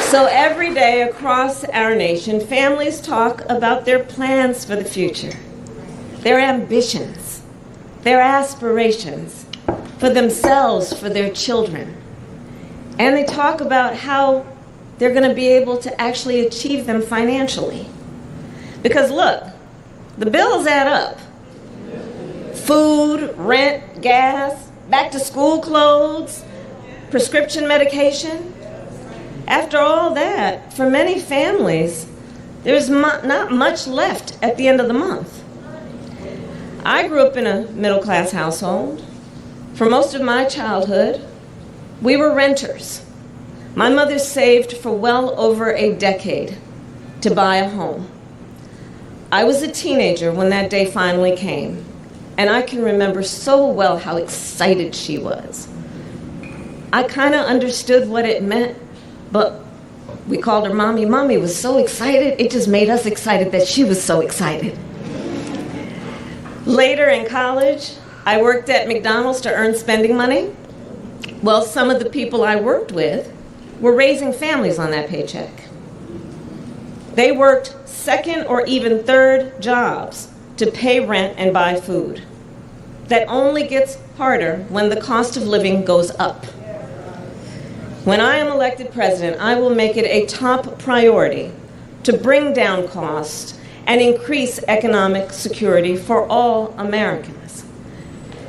So every day across our nation, families talk about their plans for the future, their ambitions, their aspirations for themselves, for their children. And they talk about how they're going to be able to actually achieve them financially. Because look, the bills add up. Food, rent, gas, back to school clothes, prescription medication. After all that, for many families, there's not much left at the end of the month. I grew up in a middle-class household. For most of my childhood, we were renters. My mother saved for well over a decade to buy a home. I was a teenager when that day finally came, and I can remember so well how excited she was. I kind of understood what it meant, but we called her Mommy. Mommy was so excited, it just made us excited that she was so excited. Later in college, I worked at McDonald's to earn spending money. Well, some of the people I worked with were raising families on that paycheck. They worked second or even third jobs to pay rent and buy food. That only gets harder when the cost of living goes up. When I am elected president, I will make it a top priority to bring down costs and increase economic security for all Americans.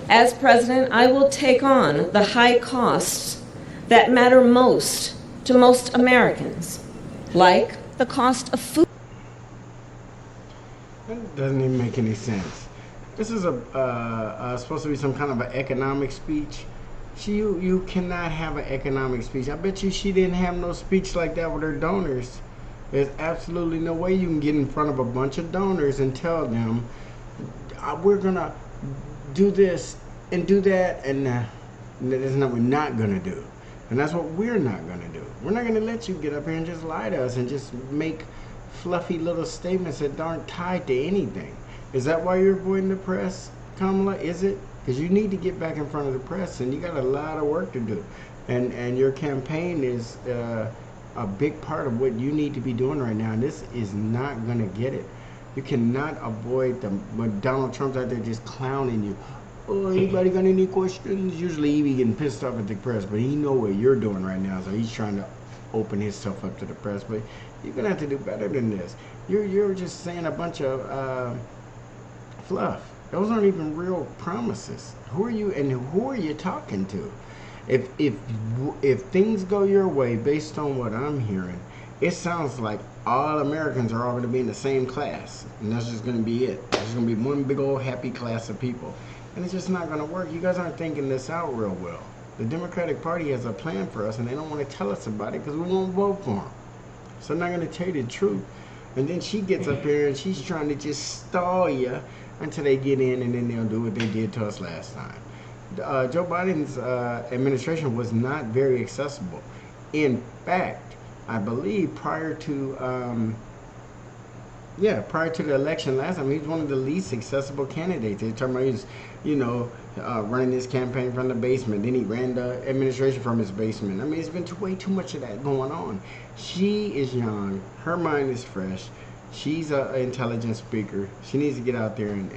As president, I will take on the high costs that matter most to most Americans, like the cost of food. That doesn't even make any sense. This is supposed to be some kind of an economic speech. You cannot have an economic speech. I bet you she didn't have no speech like that with her donors. There's absolutely no way you can get in front of a bunch of donors and tell them, we're gonna do this and do that, and that's what we're not gonna do. And that's what we're not gonna do. We're not gonna let you get up here and just lie to us and just make fluffy little statements that aren't tied to anything. Is that why you're avoiding the press, Kamala? Is it? Because you need to get back in front of the press, and you got a lot of work to do. And your campaign is a big part of what you need to be doing right now, and this is not going to get it. You cannot avoid when Donald Trump's out there just clowning you. Oh, anybody got any questions? Usually he be getting pissed off at the press, but he know what you're doing right now, so he's trying to open himself up to the press. But you're going to have to do better than this. You're just saying a bunch of fluff. Those aren't even real promises. Who are you and who are you talking to? If things go your way, based on what I'm hearing, it sounds like all Americans are all going to be in the same class, and that's just going to be it. There's going to be one big old happy class of people, and it's just not going to work. You guys aren't thinking this out real well. The Democratic Party has a plan for us, and they don't want to tell us about it because we won't vote for them. So I'm not going to tell you the truth. And then she gets up here and she's trying to just stall you until they get in, and then they'll do what they did to us last time. Joe Biden's administration was not very accessible. In fact, I believe prior to the election last time, he was one of the least accessible candidates. They're talking about he was, running his campaign from the basement. Then he ran the administration from his basement. I mean, it's been way too much of that going on. She is young. Her mind is fresh. She's an intelligent speaker. She needs to get out there and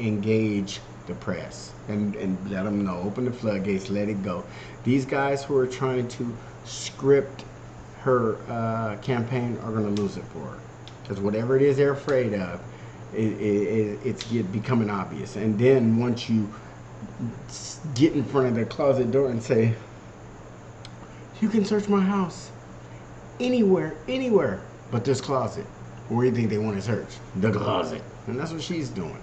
engage the press and let them know. Open the floodgates. Let it go. These guys who are trying to script her campaign are going to lose it for her. Because whatever it is they're afraid of, it's becoming obvious. And then once you get in front of the closet door and say, you can search my house anywhere but this closet. Where do you think they want to search? The closet. And that's what she's doing.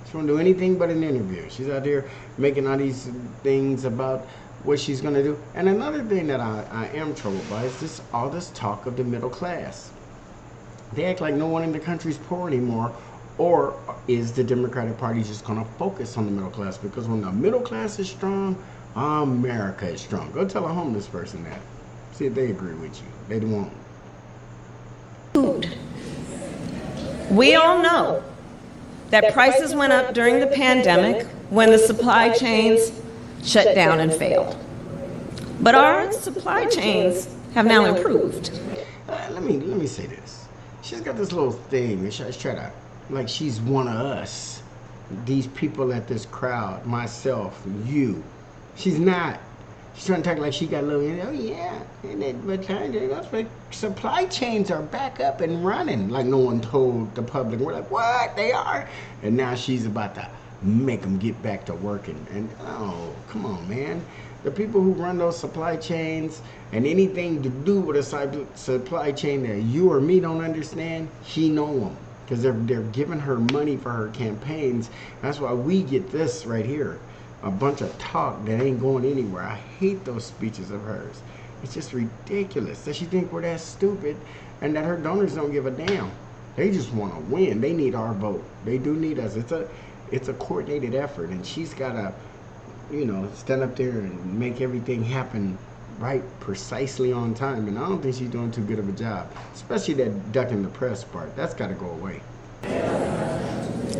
She won't do anything but an interview. She's out there making all these things about what she's going to do. And another thing that I am troubled by is all this talk of the middle class. They act like no one in the country is poor anymore. Or is the Democratic Party just going to focus on the middle class? Because when the middle class is strong, America is strong. Go tell a homeless person that. See if they agree with you. They won't. Food. We all know that prices went up during the pandemic when the supply chains shut down and failed. But our supply chains have now improved. Let me say this. She's got this little thing. She's trying to, like she's one of us. These people at this crowd, myself, you. She's not. She's trying to talk like she got a little, oh yeah, but supply chains are back up and running, like no one told the public. We're like, what? They are? And now she's about to make them get back to working. And oh, come on, man. The people who run those supply chains and anything to do with a supply chain that you or me don't understand, she know them. Because they're giving her money for her campaigns. That's why we get this right here. A bunch of talk that ain't going anywhere. I hate those speeches of hers. It's just ridiculous that she think we're that stupid and that her donors don't give a damn. They just want to win. They need our vote. They do need us. It's a coordinated effort, and she's got to, stand up there and make everything happen right, precisely on time. And I don't think she's doing too good of a job, especially that ducking the press part. That's got to go away.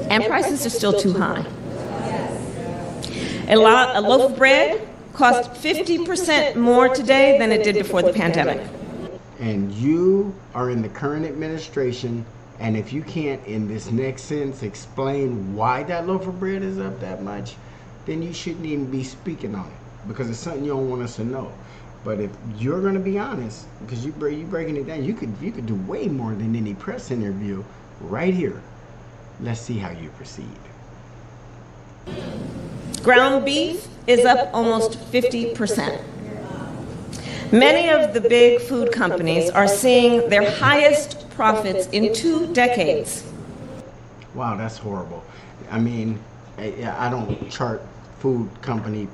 And prices are still too high. A loaf of bread costs 50% more today than it did before the pandemic. And you are in the current administration, and if you can't, in this next sentence, explain why that loaf of bread is up that much, then you shouldn't even be speaking on it, because it's something you don't want us to know. But if you're going to be honest, because you breaking it down, you could do way more than any press interview right here. Let's see how you proceed. Ground beef is up almost 50%. Many of the big food companies are seeing their highest profits in 2 decades. Wow, that's horrible. I mean, I don't chart food company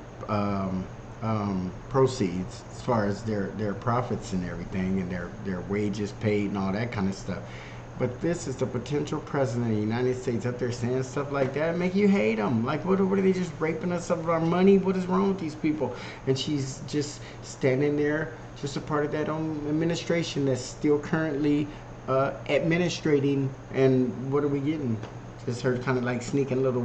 proceeds as far as their profits and everything, and their wages paid and all that kind of stuff. But this is the potential president of the United States up there saying stuff like that, make you hate them. Like, what are they just raping us of our money? What is wrong with these people? And she's just standing there, just a part of that own administration that's still currently administrating. And what are we getting? Just her kind of like sneaking little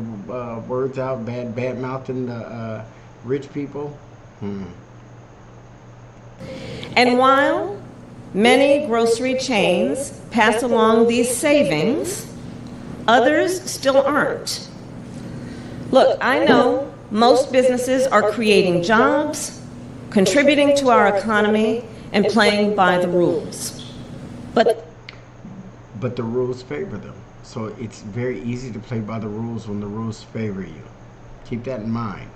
words out, bad mouthing the rich people. And while many grocery chains pass along these savings, others still aren't. Look, I know most businesses are creating jobs, contributing to our economy, and playing by the rules. But the rules favor them. So it's very easy to play by the rules when the rules favor you. Keep that in mind.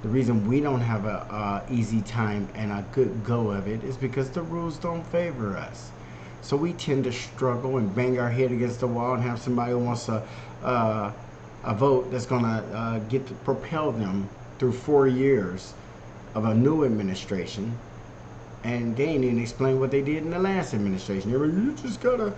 The reason we don't have a easy time and a good go of it is because the rules don't favor us. So we tend to struggle and bang our head against the wall and have somebody who wants a vote that's going to propel them through 4 years of a new administration, and they ain't even explain what they did in the last administration. You just got to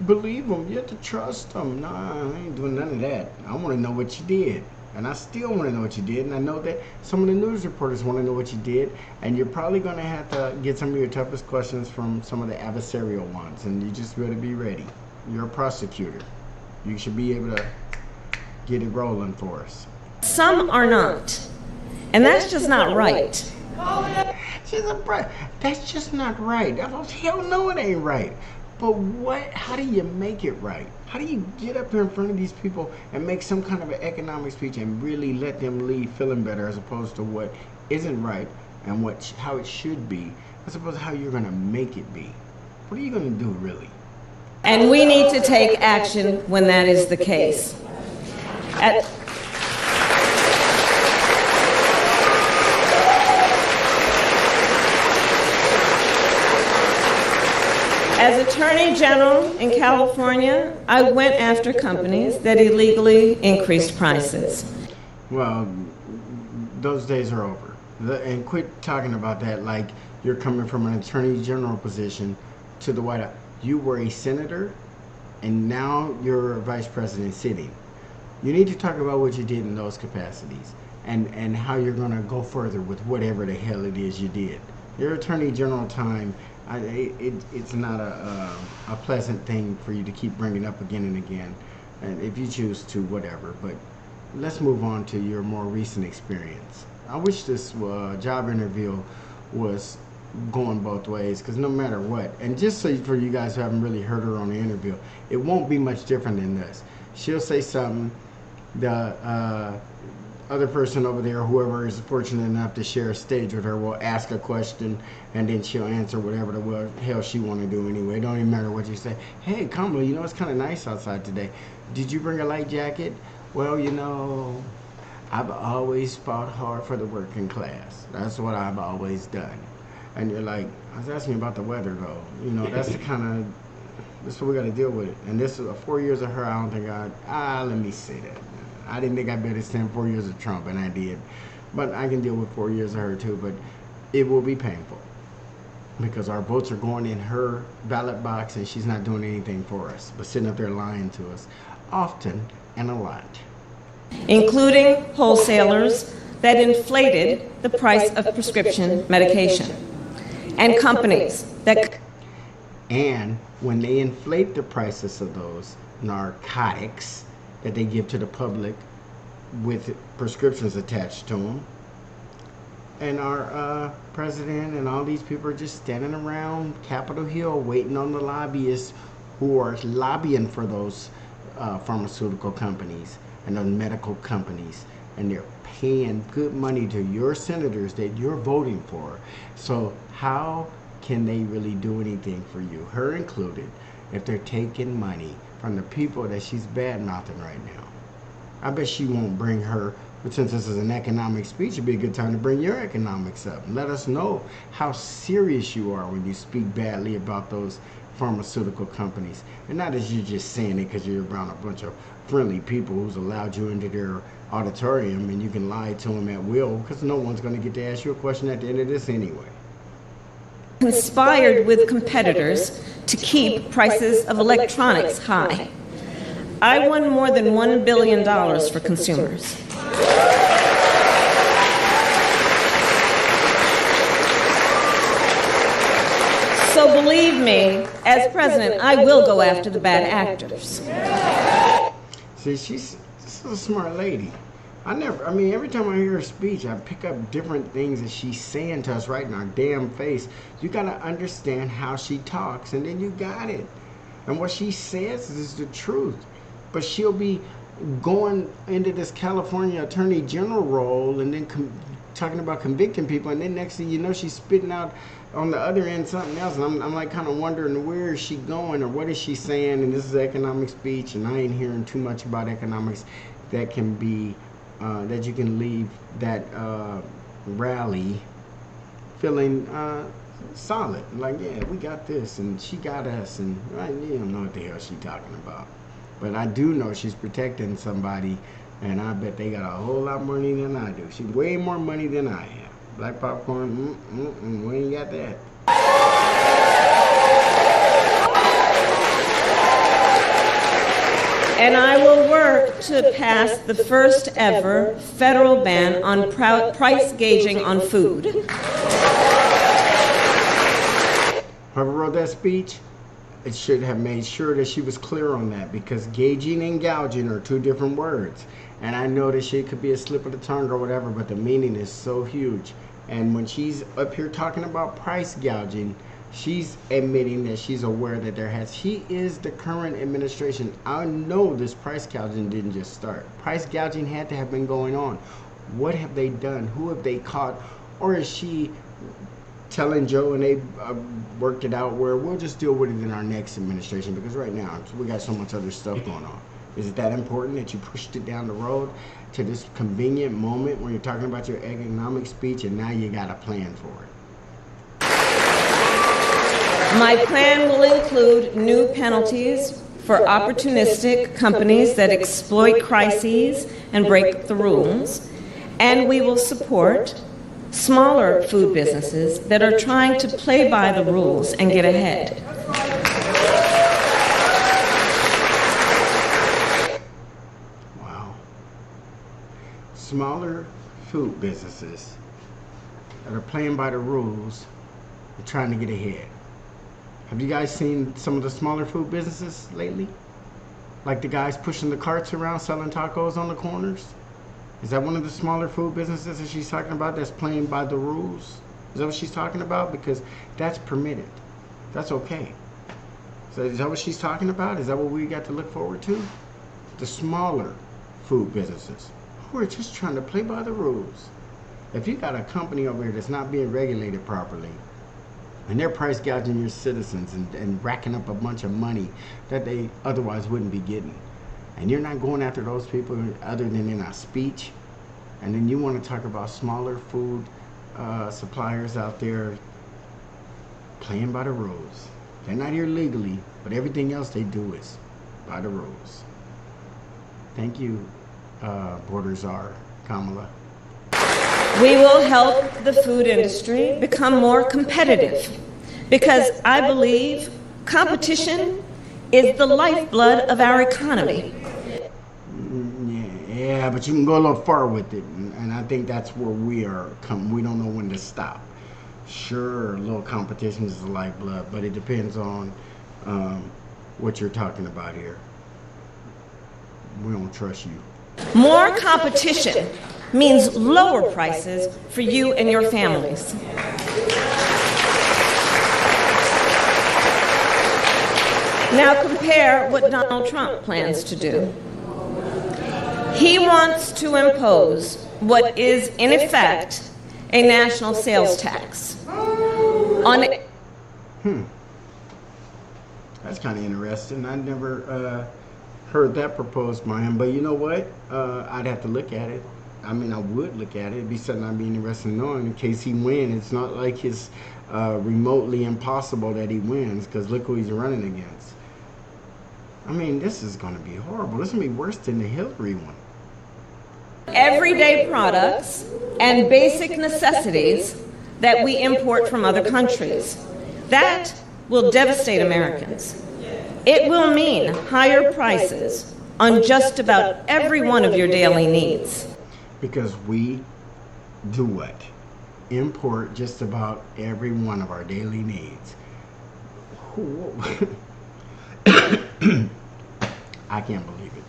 believe them. You have to trust them. No, I ain't doing none of that. I want to know what you did. And I still want to know what you did, and I know that some of the news reporters want to know what you did, and you're probably going to have to get some of your toughest questions from some of the adversarial ones, and you just better be ready. You're a prosecutor. You should be able to get it rolling for us. some are not. And that's just not right. That's just not right. Hell no, it ain't right. But how do you make it right? How do you get up here in front of these people and make some kind of an economic speech and really let them leave feeling better, as opposed to what isn't right and how it should be, as opposed to how you're going to make it be? What are you going to do, really? And we need to take action when that is the case. As Attorney General in California, I went after companies that illegally increased prices. Well, those days are over. And quit talking about that like you're coming from an Attorney General position to the White House. You were a senator, and now you're a vice president sitting. You need to talk about what you did in those capacities and how you're going to go further with whatever the hell it is you did. Your Attorney General time, it's not a pleasant thing for you to keep bringing up again and again. And if you choose to, whatever. But let's move on to your more recent experience. I wish this job interview was going both ways, because no matter what, and just so for you guys who haven't really heard her on the interview, it won't be much different than this. She'll say something, the other person over there, whoever is fortunate enough to share a stage with her, will ask a question, and then she'll answer whatever the hell she want to do anyway. It don't even matter what you say. Hey, Kamala, you know, it's kind of nice outside today. Did you bring a light jacket? Well, you know, I've always fought hard for the working class. That's what I've always done. And you're like, I was asking about the weather, though. You know, that's the kind of, that's what we got to deal with. And this is 4 years of her. I don't think let me say that. I didn't think I'd better stand 4 years of Trump, and I did. But I can deal with 4 years of her, too. But it will be painful, because our votes are going in her ballot box, and she's not doing anything for us, but sitting up there lying to us, often and a lot. Including wholesalers that inflated the price of prescription medication, and companies that... And when they inflate the prices of those narcotics that they give to the public with prescriptions attached to them, and our president and all these people are just standing around Capitol Hill waiting on the lobbyists who are lobbying for those pharmaceutical companies and those medical companies, and they're paying good money to your senators that you're voting for. So how can they really do anything for you, her included, if they're taking money from the people that she's bad-mouthing right now? I bet she won't bring her, but since this is an economic speech, it'd be a good time to bring your economics up and let us know how serious you are when you speak badly about those pharmaceutical companies. And not as you're just saying it because you're around a bunch of friendly people who's allowed you into their auditorium and you can lie to them at will, because no one's going to get to ask you a question at the end of this anyway. Conspired with competitors to keep prices of electronics high. I won more than $1 billion for consumers. So believe me, as president, I will go after the bad actors. See, she's a smart lady. Every time I hear her speech, I pick up different things that she's saying to us right in our damn face. You got to understand how she talks, and then you got it. And what she says is the truth. But she'll be going into this California Attorney General role and then talking about convicting people, and then next thing you know, she's spitting out on the other end something else. And I'm like kind of wondering, where is she going, or what is she saying? And this is economic speech, and I ain't hearing too much about economics that can be that you can leave that rally feeling solid, like, yeah, we got this, and she got us, and you don't know what the hell she's talking about. But I do know she's protecting somebody, and I bet they got a whole lot more money than I do. She's way more money than I have. Black popcorn, we ain't got that. And I will work to pass the first ever federal ban on price gauging on food. Whoever wrote that speech, it should have made sure that she was clear on that, because gauging and gouging are two different words. And I know that shit could be a slip of the tongue or whatever, but the meaning is so huge. And when she's up here talking about price gouging, she's admitting that she's aware that she is the current administration. I know this price gouging didn't just start. Price gouging had to have been going on. What have they done? Who have they caught? Or is she telling Joe and they worked it out where we'll just deal with it in our next administration, because right now we got so much other stuff going on? Is it that important that you pushed it down the road to this convenient moment when you're talking about your economic speech, and now you got a plan for it? My plan will include new penalties for opportunistic companies that exploit crises and break the rules, and we will support smaller food businesses that are trying to play by the rules and get ahead. Wow. Smaller food businesses that are playing by the rules and trying to get ahead. Have you guys seen some of the smaller food businesses lately? Like the guys pushing the carts around selling tacos on the corners? Is that one of the smaller food businesses that she's talking about that's playing by the rules? Is that what she's talking about? Because that's permitted. That's okay. So is that what she's talking about? Is that what we got to look forward to? The smaller food businesses who are just trying to play by the rules. If you got a company over here that's not being regulated properly, and they're price gouging your citizens and racking up a bunch of money that they otherwise wouldn't be getting, and you're not going after those people other than in a speech, and then you want to talk about smaller food suppliers out there playing by the rules. They're not here legally, but everything else they do is by the rules. Thank you, Border Czar Kamala. We will help the food industry become more competitive because I believe competition is the lifeblood of our economy. Yeah, but you can go a little far with it, and I think that's where we are. We don't know when to stop. Sure, a little competition is the lifeblood, but it depends on what you're talking about here. We don't trust you. More competition means lower prices for you and your families. Now compare what Donald Trump plans to do. He wants to impose what is, in effect, a national sales tax on That's kind of interesting. I never heard that proposed by him, but you know what? I'd have to look at it. I mean, I would look at it. It'd be something I'd be interested in knowing in case he wins. It's not like it's remotely impossible that he wins, because look who he's running against. I mean, this is going to be horrible. This is going to be worse than the Hillary one. everyday products and basic necessities that we import from other countries. That will devastate Americans. It will mean higher prices on just about every one of your daily needs. Because we do what? Import just about every one of our daily needs. I can't believe it.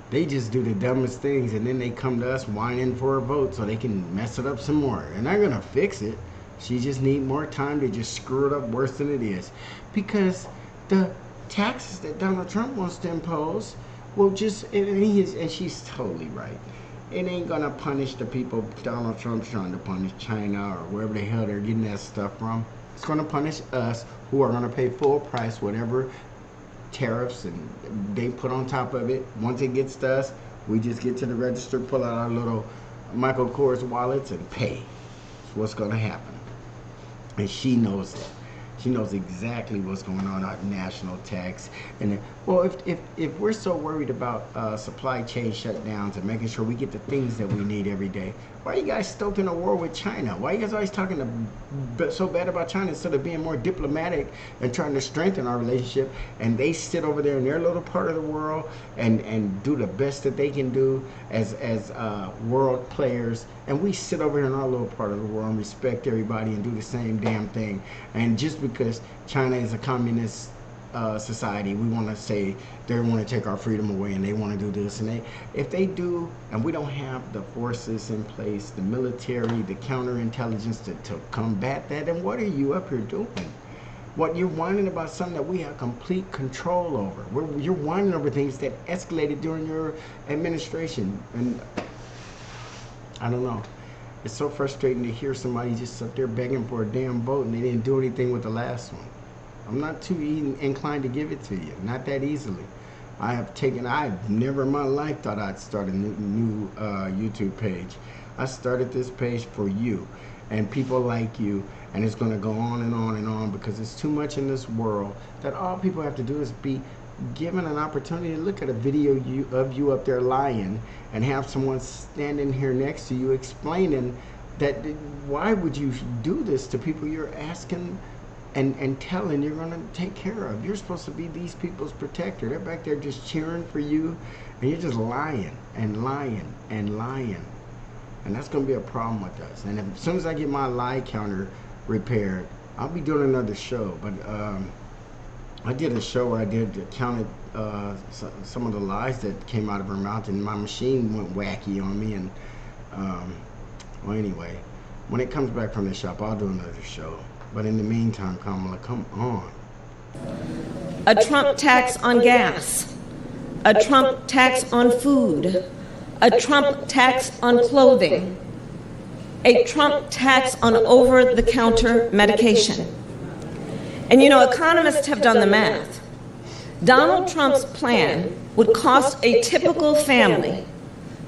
They just do the dumbest things, and then they come to us whining for a vote so they can mess it up some more. And they're gonna fix it. She just need more time to just screw it up worse than it is. Because the taxes that Donald Trump wants to impose will just, and she's totally right. It ain't gonna punish the people Donald Trump's trying to punish, China or wherever the hell they're getting that stuff from. It's gonna punish us, who are gonna pay full price whatever tariffs and they put on top of it. Once it gets to us, we just get to the register, pull out our little Michael Kors wallets and pay. That's what's gonna happen. And she knows it. She knows exactly what's going on at national tax. And well, if we're so worried about supply chain shutdowns and making sure we get the things that we need every day, why are you guys stoking a war with China? Why are you guys always talking so bad about China instead of being more diplomatic and trying to strengthen our relationship? And they sit over there in their little part of the world and do the best that they can do as world players. And we sit over here in our little part of the world and respect everybody and do the same damn thing. And just because China is a communist society, we want to say they want to take our freedom away and they want to do this. And if they do, and we don't have the forces in place, the military, the counterintelligence to combat that, then what are you up here doing? What, you're whining about something that we have complete control over. You're whining over things that escalated during your administration. And I don't know. It's so frustrating to hear somebody just up there begging for a damn vote and they didn't do anything with the last one. I'm not too inclined to give it to you. Not that easily. I've never in my life thought I'd start a new YouTube page. I started this page for you and people like you, and it's going to go on and on and on because it's too much in this world that all people have to do is be given an opportunity to look at a video of you up there lying and have someone standing here next to you explaining that why would you do this to people you're asking and telling you're going to take care of. You're supposed to be these people's protector. They're back there just cheering for you, and you're just lying and lying and lying. And that's going to be a problem with us. And as soon as I get my lie counter repaired, I'll be doing another show. But I did a show where I counted some of the lies that came out of her mouth, and my machine went wacky on me. And well, anyway, When it comes back from the shop, I'll do another show. But in the meantime, Kamala, come on. A Trump tax on gas. A Trump tax on food. A Trump tax on clothing. A Trump tax on over-the-counter medication. And you know, economists have done the math. Donald Trump's plan would cost a typical family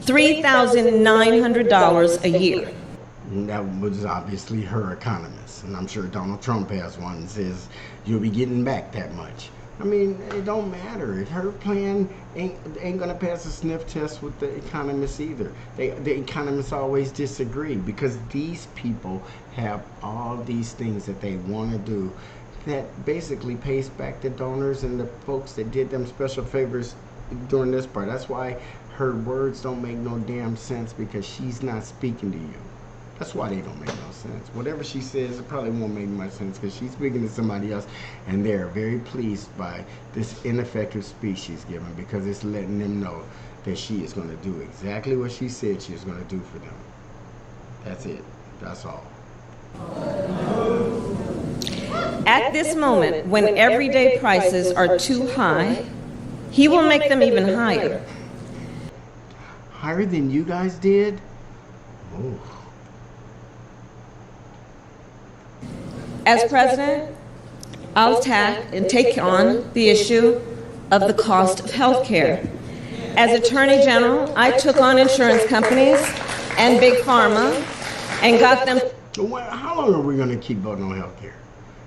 $3,900 a year. That was obviously her economist, and I'm sure Donald Trump has one that says you'll be getting back that much. I mean, it don't matter. Her plan ain't gonna pass a sniff test with the economists either. The economists always disagree because these people have all these things that they want to do that basically pays back the donors and the folks that did them special favors during this part. That's why her words don't make no damn sense, because she's not speaking to you. That's why they don't make no sense. Whatever she says, it probably won't make much sense because she's speaking to somebody else, and they're very pleased by this ineffective speech she's given because it's letting them know that she is going to do exactly what she said she was going to do for them. That's it. That's all. At this moment, when everyday prices are too high, he will make them even higher. Higher than you guys did? Oh. As president, I'll take on the issue of the cost of health care. As Attorney General, I took on insurance companies and Big Pharma and got them. How long are we going to keep voting on health care?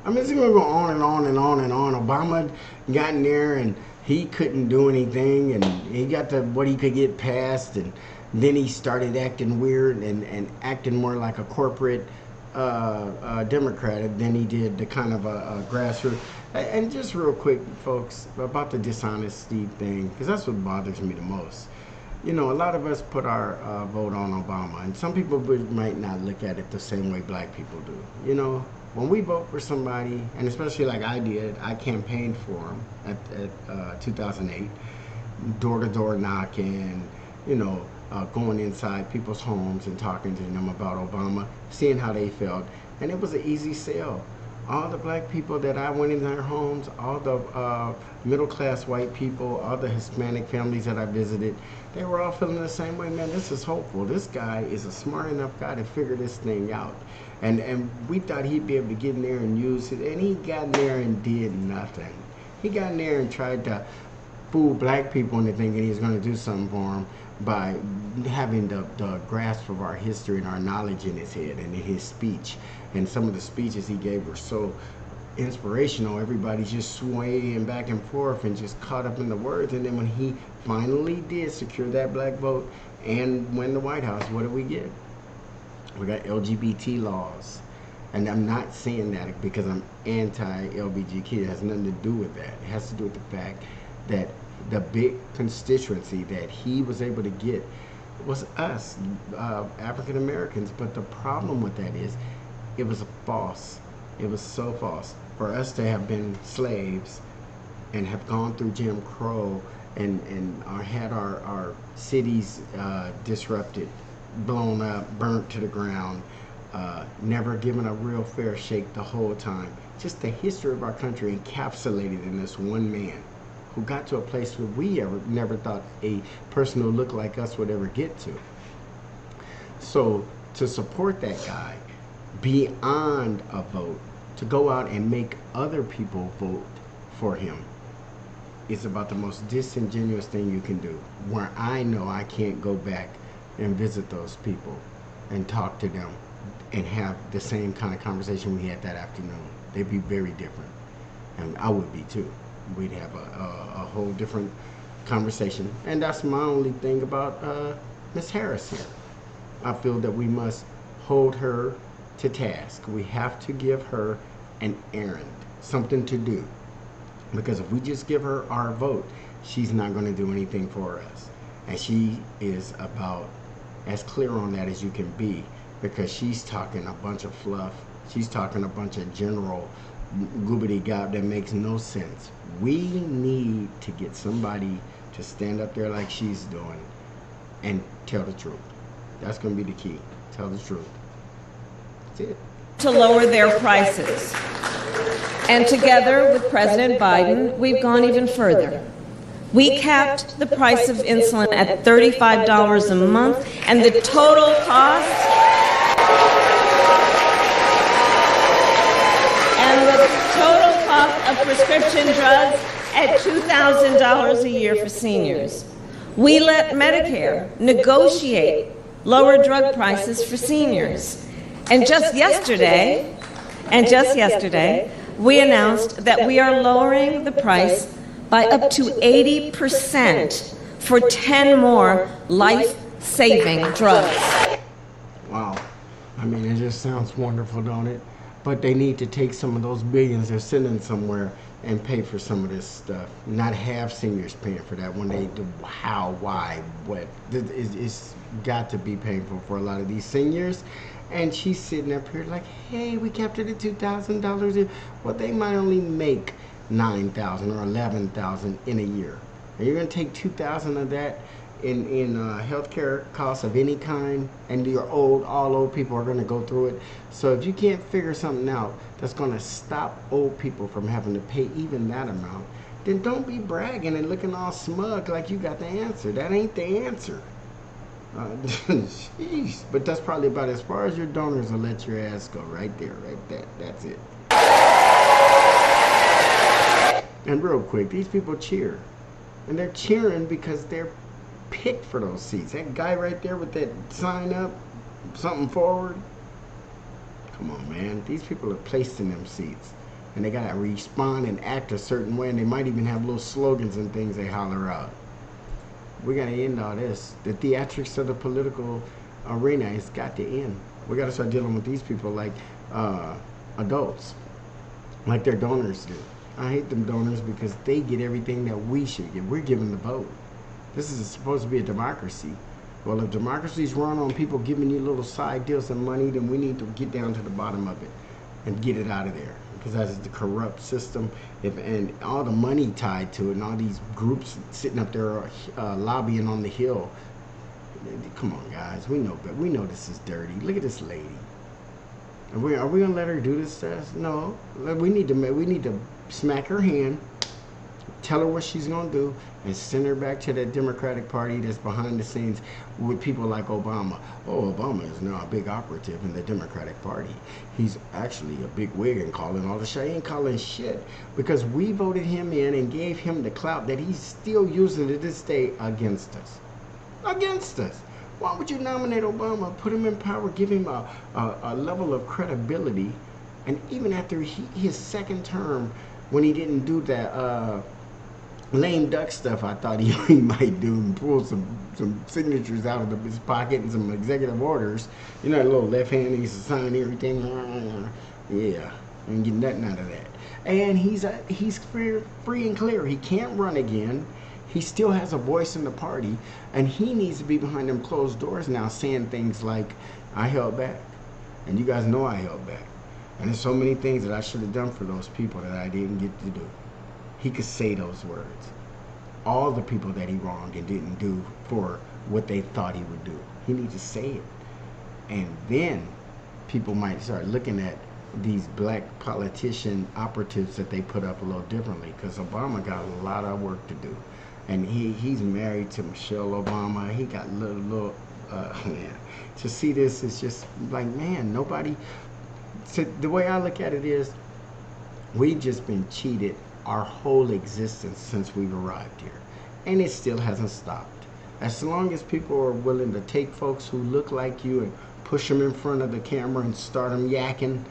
I mean, it's going to go on and on and on and on. Obama got in there and he couldn't do anything, and he got to what he could get passed, and then he started acting weird and acting more like a corporate Democrat than he did the kind of a grassroots. And just real quick, folks, about the dishonesty thing, because that's what bothers me the most. You know, a lot of us put our vote on Obama, and some people might not look at it the same way black people do. You know, when we vote for somebody, and especially like I did, I campaigned for him at 2008, door-to-door knocking, you know, going inside people's homes and talking to them about Obama, seeing how they felt, and it was an easy sell. All the black people that I went in their homes, all the middle-class white people, all the Hispanic families that I visited, they were all feeling the same way. Man, this is hopeful. This guy is a smart enough guy to figure this thing out. And we thought he'd be able to get in there and use it, and he got in there and did nothing. He got in there and tried to fool black people into thinking he was going to do something for them by having the grasp of our history and our knowledge in his head and in his speech. And some of the speeches he gave were so inspirational. Everybody's just swaying back and forth and just caught up in the words. And then when he finally did secure that black vote and win the White House, what did we get? We got LGBT laws. And I'm not saying that because I'm anti-LGBTQ. It has nothing to do with that. It has to do with the fact that the big constituency that he was able to get was us, African Americans. But the problem with that is it was false. It was so false. For us to have been slaves and have gone through Jim Crow and had our cities disrupted, blown up, burnt to the ground, never given a real fair shake the whole time. Just the history of our country encapsulated in this one man who got to a place where we never thought a person who looked like us would ever get to. So to support that guy beyond a vote, to go out and make other people vote for him, is about the most disingenuous thing you can do, where I know I can't go back and visit those people and talk to them and have the same kind of conversation we had that afternoon. They'd be very different, and I would be too. We'd have a whole different conversation. And that's my only thing about Ms. Harris here. I feel that we must hold her to task. We have to give her an errand, something to do. Because if we just give her our vote, she's not going to do anything for us. And she is about as clear on that as you can be, because she's talking a bunch of fluff. She's talking a bunch of general goobity-gob that makes no sense. We need to get somebody to stand up there like she's doing and tell the truth. That's going to be the key. Tell the truth. it. To lower their prices. And together with President Biden, we've gone even further. We capped the price of insulin at $35 a month, and the total cost of prescription drugs at $2,000 a year for seniors. We let Medicare negotiate lower drug prices for seniors. And just yesterday, we announced that we are lowering the price by up to 80% for 10 more life-saving drugs. Wow. I mean, it just sounds wonderful, don't it? But they need to take some of those billions they're sending somewhere and pay for some of this stuff. Not have seniors paying for that when they do how, why, what. It's got to be painful for a lot of these seniors. And she's sitting up here like, hey, we kept it at $2,000. Well, they might only make $9,000 or $11,000 in a year. And you're going to take $2,000 of that in healthcare costs of any kind, and you're old, all old people are going to go through it. So if you can't figure something out that's going to stop old people from having to pay even that amount, then don't be bragging and looking all smug like you got the answer. That ain't the answer. Jeez. But that's probably about as far as your donors will let your ass go. Right there, right there. That's it. And real quick, these people cheer. And they're cheering because they're picked for those seats. That guy right there with that sign up, something forward. Come on, man. These people are placed in them seats. And they got to respond and act a certain way. And they might even have little slogans and things they holler out. We got to end all this. The theatrics of the political arena has got to end. We got to start dealing with these people like adults, like their donors do. I hate them donors because they get everything that we should get. We're given the vote. This is supposed to be a democracy. Well, if democracies run on people giving you little side deals and money, then we need to get down to the bottom of it and get it out of there. Because that is the corrupt system, and all the money tied to it, and all these groups sitting up there lobbying on the Hill. Come on, guys, we know, but we know this is dirty. Look at this lady. Are we gonna let her do this to us? No. We need to smack her hand, tell her what she's gonna do, and send her back to that Democratic Party that's behind the scenes with people like Obama. Oh, Obama is now a big operative in the Democratic Party. He's actually a big wig and calling all the shit. He ain't calling shit because we voted him in and gave him the clout that he's still using to this day against us. Against us. Why would you nominate Obama, put him in power, give him a level of credibility, and even after his second term, when he didn't do that lame duck stuff I thought he might do and pull some signatures out of his pocket and some executive orders. You know, that little left hand, he used to sign everything. Yeah, ain't getting nothing out of that. And he's free and clear. He can't run again. He still has a voice in the party, and he needs to be behind them closed doors now saying things like, I held back. And you guys know I held back. And there's so many things that I should have done for those people that I didn't get to do. He could say those words. All the people that he wronged and didn't do for what they thought he would do. He needs to say it. And then people might start looking at these black politician operatives that they put up a little differently, because Obama got a lot of work to do. And he's married to Michelle Obama. He got little man. To see this is just like, man, nobody. So the way I look at it is, we've just been cheated our whole existence since we've arrived here, and it still hasn't stopped. As long as people are willing to take folks who look like you and push them in front of the camera and start them yakking,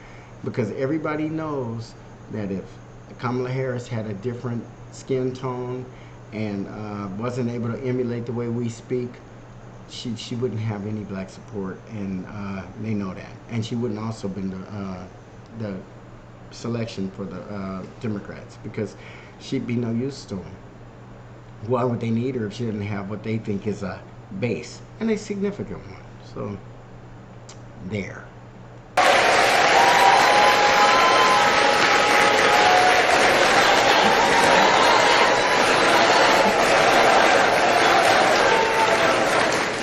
because everybody knows that if Kamala Harris had a different skin tone and wasn't able to emulate the way we speak, she wouldn't have any black support, and they know that. And she wouldn't also been the selection for the Democrats, because she'd be no use to them. Why would they need her if she didn't have what they think is a base, and a significant one? So, there.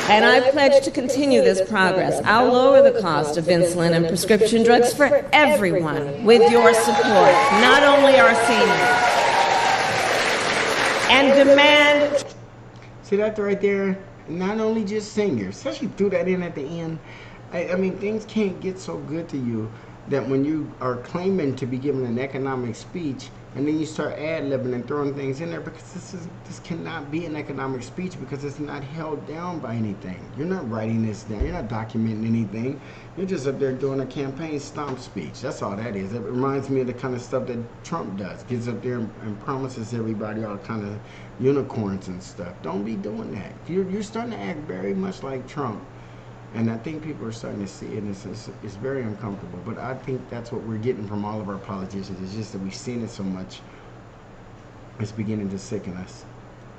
And I pledge to continue this progress. I'll lower the cost of insulin and prescription drugs for everyone with your support, not only our seniors. And demand... See that right there? Not only just seniors. Especially threw that in at the end. I mean, things can't get so good to you that when you are claiming to be giving an economic speech, and then you start ad-libbing and throwing things in there, because this cannot be an economic speech, because it's not held down by anything. You're not writing this down. You're not documenting anything. You're just up there doing a campaign stomp speech. That's all that is. It reminds me of the kind of stuff that Trump does. Gets up there and promises everybody all kind of unicorns and stuff. Don't be doing that. You're starting to act very much like Trump. And I think people are starting to see it, and it's very uncomfortable. But I think that's what we're getting from all of our politicians. It's just that we've seen it so much, it's beginning to sicken us.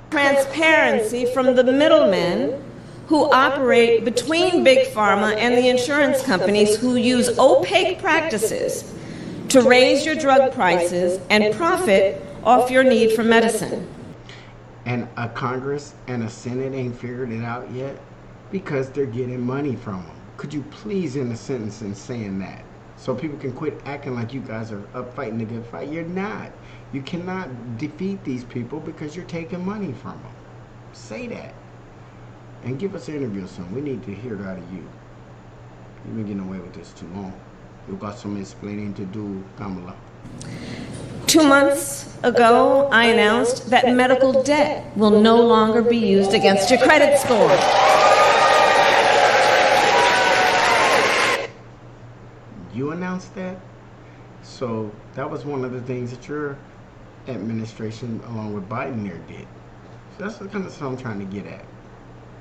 Transparency from the middlemen who operate between Big Pharma and the insurance companies who use opaque practices to raise your drug prices and profit off your need for medicine. And a Congress and a Senate ain't figured it out yet? Because they're getting money from them. Could you please end a sentence in saying that? So people can quit acting like you guys are up fighting the good fight. You're not. You cannot defeat these people because you're taking money from them. Say that. And give us an interview soon. We need to hear it out of you. You've been getting away with this too long. You've got some explaining to do, Kamala. 2 months ago, I announced that medical debt will no longer be used against your credit score. You announced that? So that was one of the things that your administration, along with Biden there, did. So that's the kind of stuff I'm trying to get at.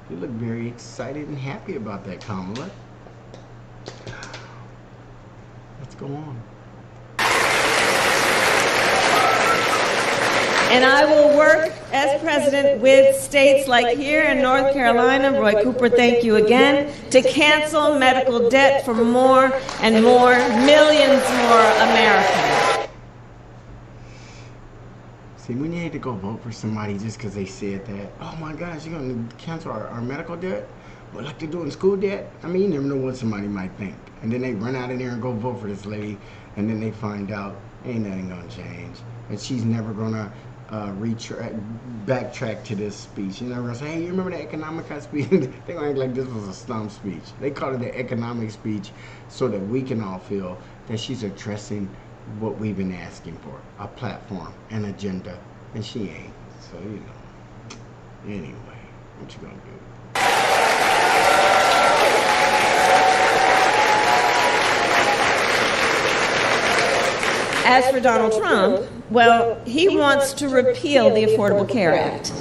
You look very excited and happy about that, Kamala. Let's go on. And I will work as president with states like here in North Carolina, Roy Cooper, thank you again, to cancel medical debt for more and more, millions more Americans. See, we need to go vote for somebody just because they said that. Oh my gosh, you're going to cancel our medical debt? Well, like they're doing school debt? I mean, you never know what somebody might think. And then they run out of there and go vote for this lady, and then they find out ain't nothing going to change. And she's never going to backtrack to this speech. You're never going to say, hey, you remember the economic speech? They're going to act like this was a stump speech. They call it the economic speech so that we can all feel that she's addressing what we've been asking for, a platform, an agenda, and she ain't. So, you know, anyway, what you going to do? As for Donald Trump, well, he wants to repeal the Affordable Care Act,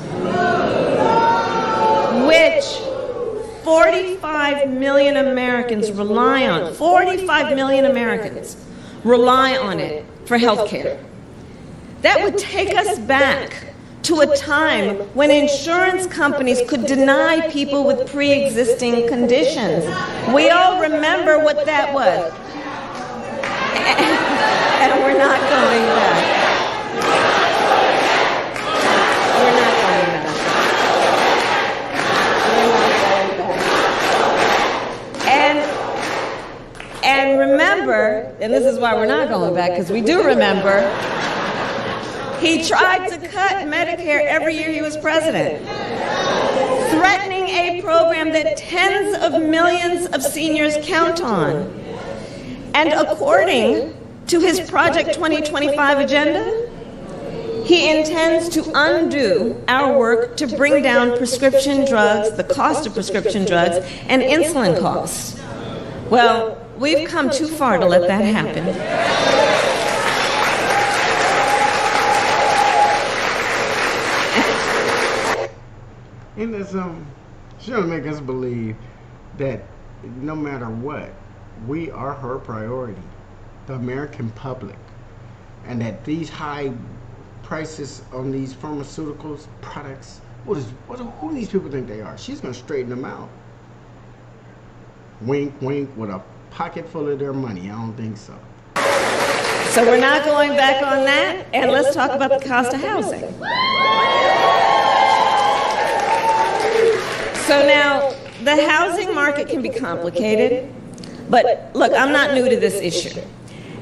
which 45 million Americans rely on. 45 million Americans rely on it for health care. That would take us back to a time when insurance companies could deny people with pre-existing conditions. We all remember what that was. And we're not going back. We're not going back. And remember, and this is why we're not going back, because we do remember, he tried to cut Medicare every year he was president, threatening a program that tens of millions of seniors count on. And according to his Project 2025 agenda, he intends to undo our work to bring down prescription drugs, the cost of prescription drugs, and insulin costs. Well, we've come too far to let that happen. And there's she'll make us believe that no matter what, we are her priority, the American public, and that these high prices on these pharmaceuticals products, who do these people think they are? She's going to straighten them out. Wink, wink, with a pocket full of their money. I don't think so. So we're not going back on that, and let's talk about the cost of housing. So now, the housing market can be complicated, but look, I'm not new to this issue.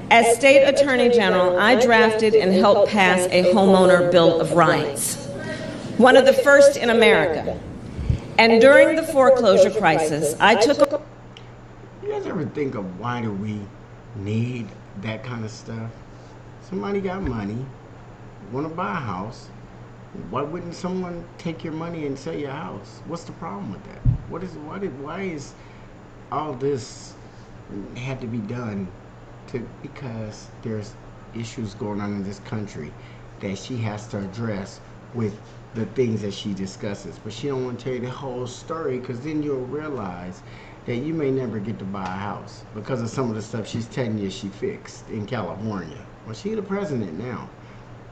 As State Attorney General, I drafted and helped pass a homeowner Bill of Rights, one of the first in America. And during the foreclosure crisis, I took... You guys ever think of why do we need that kind of stuff? Somebody got money, want to buy a house. Why wouldn't someone take your money and sell your house? What's the problem with that? Why is all this had to be done? Because there's issues going on in this country that she has to address with the things that she discusses. But she don't want to tell you the whole story, because then you'll realize that you may never get to buy a house because of some of the stuff she's telling you she fixed in California. Well, she's the president now.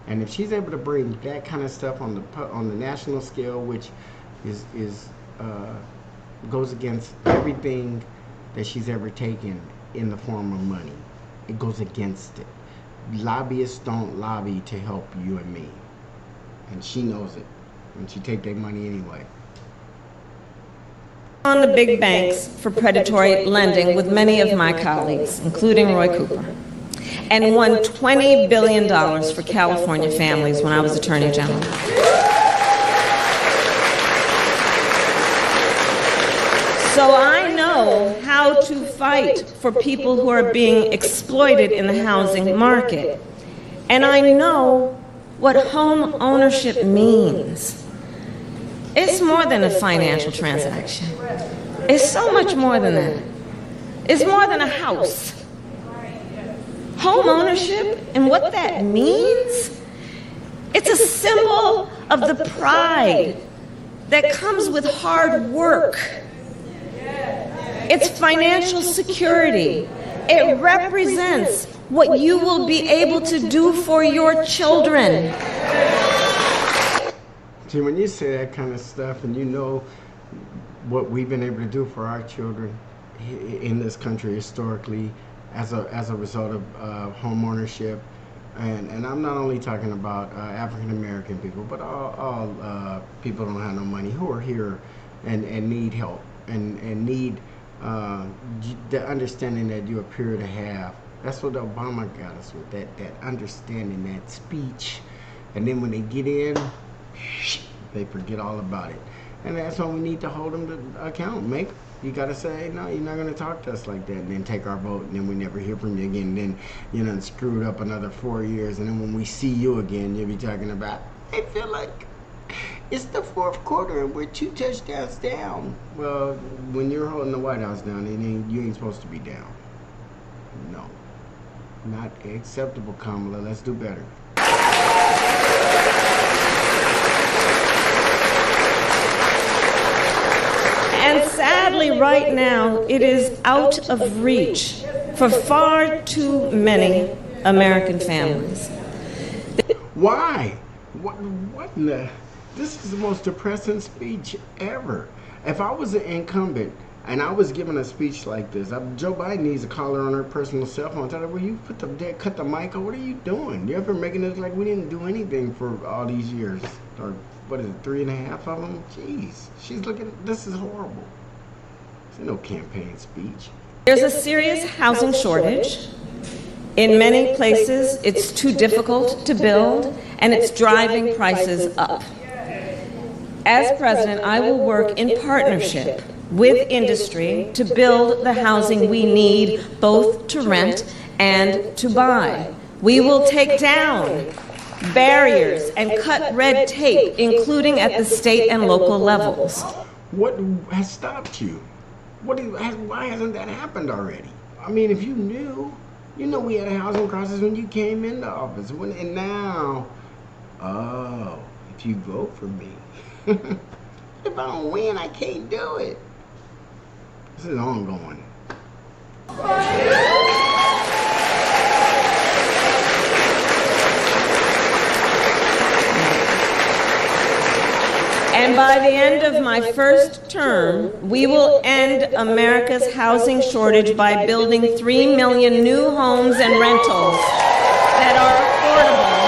And if she's able to bring that kind of stuff on the national scale, which goes against everything that she's ever taken in the form of money, it goes against it. Lobbyists don't lobby to help you and me, and she knows it, and she take their money anyway. On the big banks for predatory lending with many of my colleagues, including Roy Cooper, and won $20 billion for California families when I was Attorney General. So I know how to fight for people who are being exploited in the housing market. And I know what home ownership means. It's more than a financial transaction. It's so much more than that. It's more than a house. Home ownership and what that means, it's a symbol of the pride that comes with hard work. It's financial security. It represents what you will be able to do for your children. See, when you say that kind of stuff and you know what we've been able to do for our children in this country historically as a result of home ownership, and I'm not only talking about African American people, but all people who don't have no money who are here and need help and need the understanding that you appear to have. That's what Obama got us with, that understanding, that speech. And then when they get in, they forget all about it. And that's why we need to hold them to account. You got to say, no, you're not going to talk to us like that, and then take our vote, and then we never hear from you again. And then, you screwed up another 4 years, and then when we see you again, you'll be talking about, I feel like it's the fourth quarter and we're 2 touchdowns down. Well, when you're holding the White House down, you ain't supposed to be down. No. Not acceptable, Kamala. Let's do better. And sadly, right now, it is out of reach for far too many American families. Why? What in the... This is the most depressing speech ever. If I was an incumbent and I was giving a speech like this, Joe Biden needs to call her on her personal cell phone and tell her, will you cut the mic off? What are you doing? You're ever making it like we didn't do anything for all these years? Or what is it, 3.5 of them? Jeez, she's looking, this is horrible. There's no campaign speech. There's a serious housing shortage. In many places, it's too difficult to build, and it's driving prices up. As president, I will work in partnership with industry to build the housing we need, both to rent and to buy. We will take down barriers and cut red tape, including at the state and local levels. What has stopped you? Why hasn't that happened already? I mean, if you knew we had a housing crisis when you came into office. And now, if you vote for me, if I don't win, I can't do it. This is ongoing. And by the end of my first term, we will end America's housing shortage by building 3 million new homes and rentals that are affordable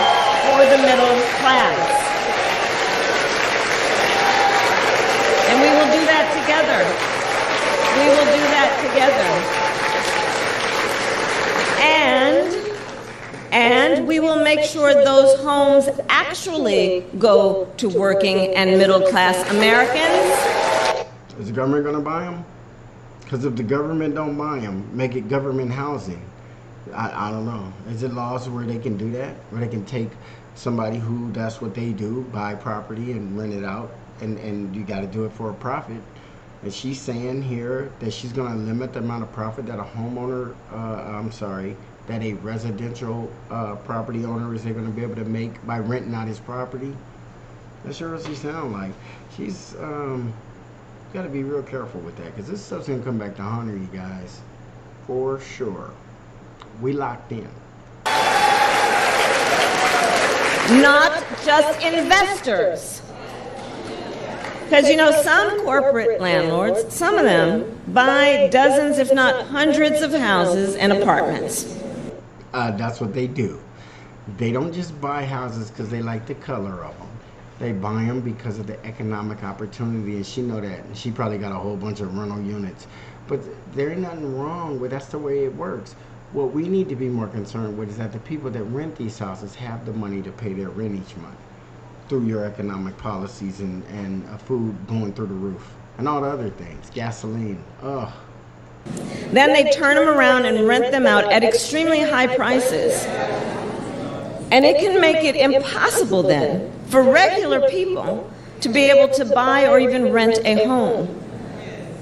for the middle class. And we will do that together. make sure those homes actually go to working and middle-class Americans. Is the government going to buy them? Because if the government don't buy them, make it government housing. I don't know. Is it laws where they can do that? Where they can take somebody who that's what they do, buy property and rent it out, and you got to do it for a profit. And she's saying here that she's going to limit the amount of profit that a homeowner, that a residential property owner is going to be able to make by renting out his property. That sure does she sound like. She's got to be real careful with that, because this stuff's going to come back to haunt her, you guys, for sure. We locked in. Not just investors. Because, you know, some corporate landlords, some of them, buy dozens, if not hundreds of houses and apartments. That's what they do. They don't just buy houses because they like the color of them. They buy them because of the economic opportunity, and she know that. And she probably got a whole bunch of rental units. But there ain't nothing wrong with that's the way it works. What we need to be more concerned with is that the people that rent these houses have the money to pay their rent each month through your economic policies and food going through the roof and all the other things, gasoline. Ugh. Then they turn them around and rent them out at extremely high prices. And it can make it impossible then for regular people to be able to buy or even rent a home.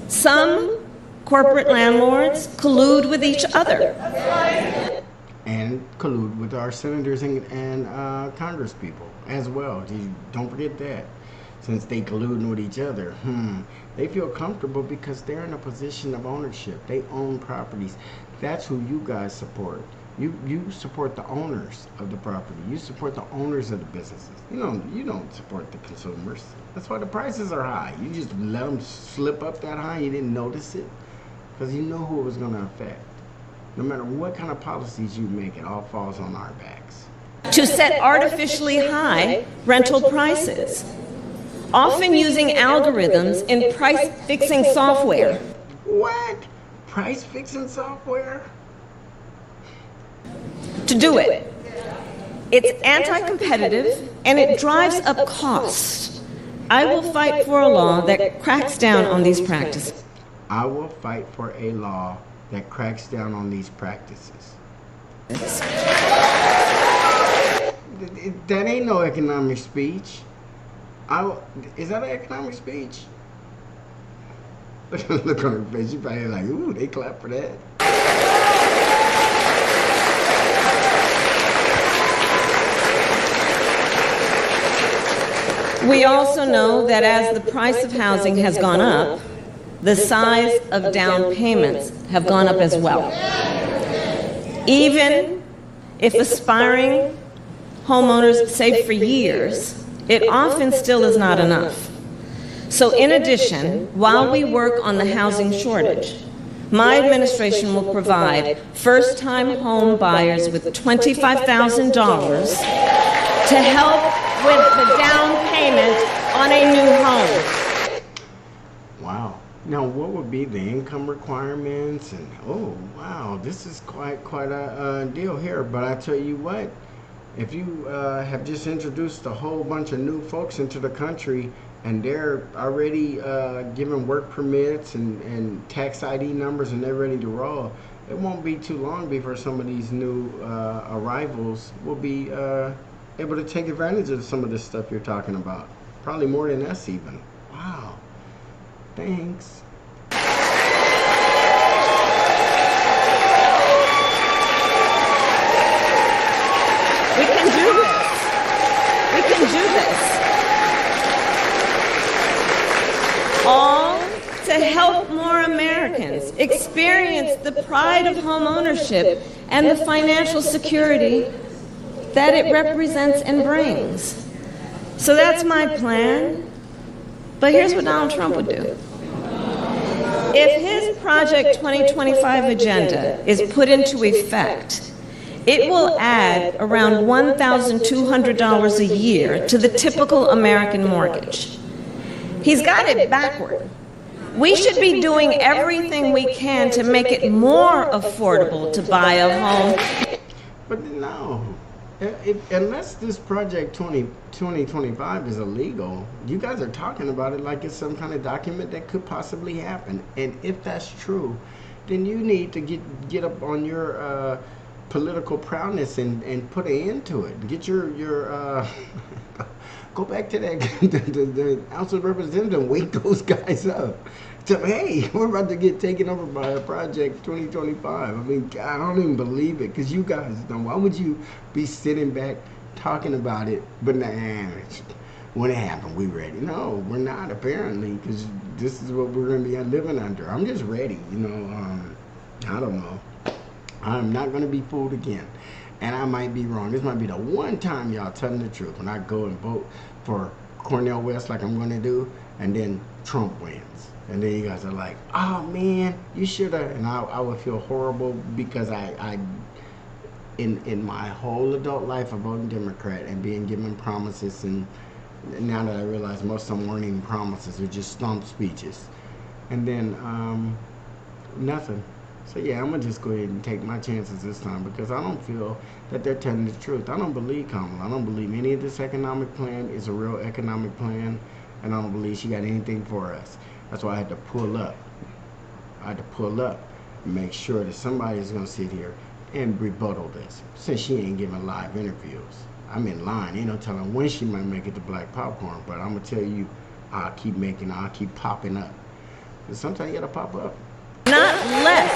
Some corporate landlords collude with each other. And collude with our senators and Congress people as well. Don't forget that. Since they colluding with each other, they feel comfortable because they're in a position of ownership. They own properties. That's who you guys support. You support the owners of the property. You support the owners of the businesses. You don't support the consumers. That's why the prices are high. You just let them slip up that high. You didn't notice it because you know who it was going to affect. No matter what kind of policies you make, it all falls on our backs. To set artificially high rental prices, often using algorithms in price-fixing software. What? Price-fixing software? To do it. It's anti-competitive and it drives up costs. I will fight for a law that cracks down on these practices. I will fight for a law that cracks down on these practices. That ain't no economic speech. Is that an economic speech? Look on her face. She probably like, ooh, they clap for that. We also know that as the price of housing has gone up, the size of down payments have gone up as well. Even if aspiring homeowners save for years, it often still is not enough. So in addition, while we work on the housing shortage, my administration will provide first-time home buyers with $25,000 to help with the down payment on a new home. Wow. Now, what would be the income requirements? And oh, wow, this is quite a deal here. But I tell you what, if you have just introduced a whole bunch of new folks into the country and they're already given work permits and tax ID numbers and they're ready to roll, it won't be too long before some of these new arrivals will be able to take advantage of some of this stuff you're talking about. Probably more than us even. Wow. Thanks. We can do this. We can do this. All to help more Americans experience the pride of home ownership and the financial security that it represents and brings. So that's my plan. But here's what Donald Trump would do. If his Project 2025 agenda is put into effect, it will add around $1,200 a year to the typical American mortgage. He's got it backward. We should be doing everything we can to make it more affordable to buy a home. But no, Unless this project 2025 is illegal, you guys are talking about it like it's some kind of document that could possibly happen. And if that's true, then you need to get up on your political prowess and put an end to it. Get your go back to that the House of Representatives and wake those guys up. Tell them, hey, we're about to get taken over by a project 2025. I mean, I don't even believe it, because you guys don't. Why would you be sitting back talking about it, but nah, when it happened, we ready? No, we're not, apparently, because this is what we're going to be living under. I'm just ready, I don't know. I'm not going to be fooled again. And I might be wrong. This might be the one time y'all telling the truth when I go and vote for Cornel West like I'm going to do, and then Trump wins. And then you guys are like, oh man, you should have. And I would feel horrible, because I in my whole adult life of voting Democrat and being given promises, and now that I realize most of them weren't even promises, they're just stump speeches. And then nothing. So yeah, I'm gonna just go ahead and take my chances this time, because I don't feel that they're telling the truth. I don't believe Kamala. I don't believe any of this economic plan is a real economic plan, and I don't believe she got anything for us. That's why I had to pull up. I had to pull up and make sure that somebody is gonna sit here and rebuttal this, since she ain't giving live interviews. I'm in line. Ain't no telling when she might make it to Black Popcorn, but I'm gonna tell you, I'll keep popping up. And sometimes you gotta pop up. Not less.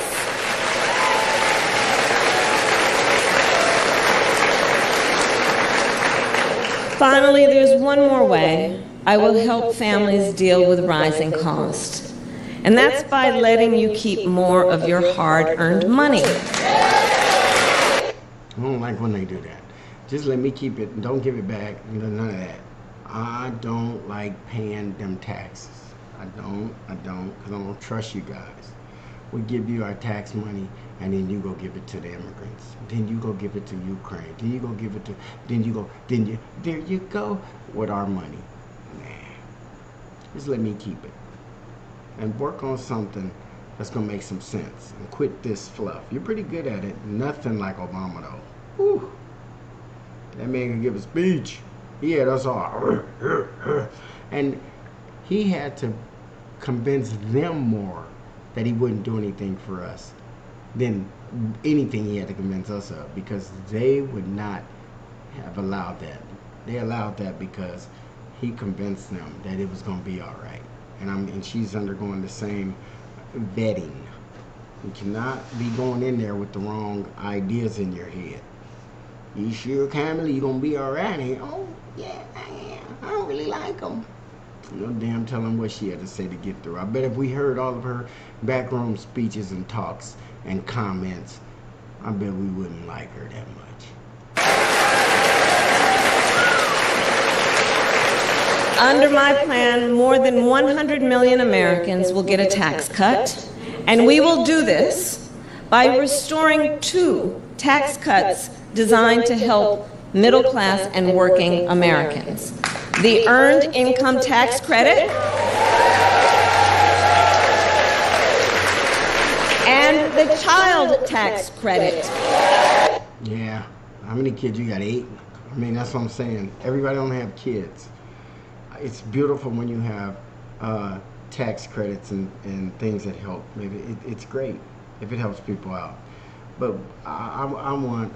Finally, there's one more way I will help families deal with rising costs, and that's by letting you keep more of your hard-earned money. I don't like when they do that. Just let me keep it and don't give it back. None of that. I don't like paying them taxes. I don't, because I don't trust you guys. We give you our tax money, and then you go give it to the immigrants. Then you go give it to Ukraine. Then you go give it to, there you go with our money. Nah. Just let me keep it. And work on something that's gonna make some sense. And quit this fluff. You're pretty good at it. Nothing like Obama though. Whew. That man can give a speech. He had us all. And he had to convince them more that he wouldn't do anything for us than anything he had to convince us of, because they would not have allowed that. They allowed that because he convinced them that it was going to be all right. And she's undergoing the same vetting. You cannot be going in there with the wrong ideas in your head. You sure, Kamala, you going to be all right? And, oh, yeah, I am. I don't really like them. No damn telling what she had to say to get through. I bet if we heard all of her backroom speeches and talks and comments, I bet we wouldn't like her that much. Under my plan, more than 100 million Americans will get a tax cut, and we will do this by restoring 2 tax cuts designed to help middle-class and working Americans. The Earned Income Tax Credit and the Child Tax Credit. Yeah. How many kids you got? 8? I mean, that's what I'm saying. Everybody don't have kids. It's beautiful when you have tax credits and things that help. Maybe it's great if it helps people out. But I want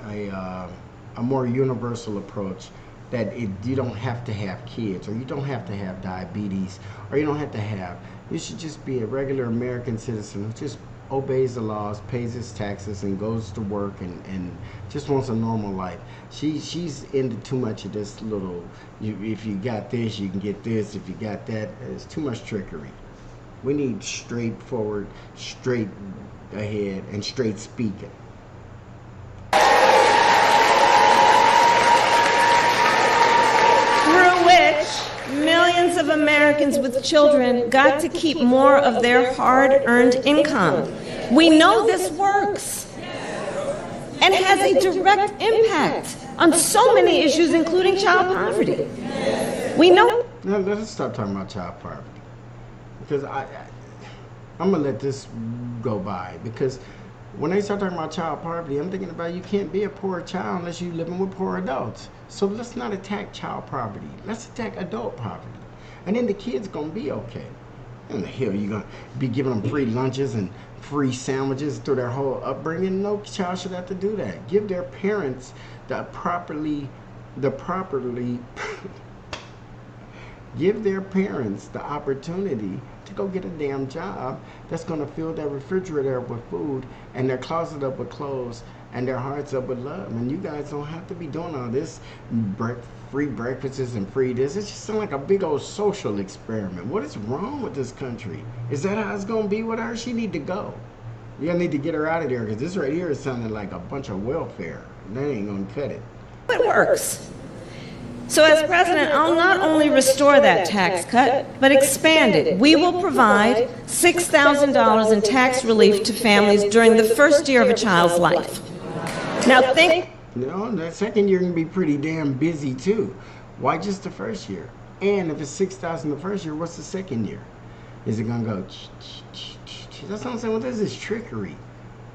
a more universal approach, that you don't have to have kids, or you don't have to have diabetes, or you don't have to have. You should just be a regular American citizen who just obeys the laws, pays his taxes, and goes to work and just wants a normal life. She's into too much of this little, if you got this, you can get this. If you got that, it's too much trickery. We need straightforward, straight ahead, and straight speaking. Millions of Americans with children got to keep more of their hard-earned income. We know this works and has a direct impact on so many issues, including child poverty. We know. Now, let's stop talking about child poverty, because I'm gonna let this go by, because When they start talking about child poverty, I'm thinking about you can't be a poor child unless you're living with poor adults. So let's not attack child poverty. Let's attack adult poverty. And then the kid's going to be okay. In the hell, you going to be giving them free lunches and free sandwiches through their whole upbringing? No child should have to do that. Give their parents give their parents the opportunity to go get a damn job that's going to fill their refrigerator up with food and their closet up with clothes and their hearts up with love. And you guys don't have to be doing all this free breakfasts and free this. It just sounds like a big old social experiment. What is wrong with this country? Is that how it's going to be with her? She need to go. You need to get her out of there, because this right here is sounding like a bunch of welfare. That ain't going to cut it. It works. So as president, I'll not only restore that tax cut, but expand it. We will provide $6,000 in tax relief to families during the first year of a child's life. Now think... that second year can be pretty damn busy too. Why just the first year? And if it's $6,000 the first year, what's the second year? Is it gonna go? That's what I'm saying. Well, this is trickery.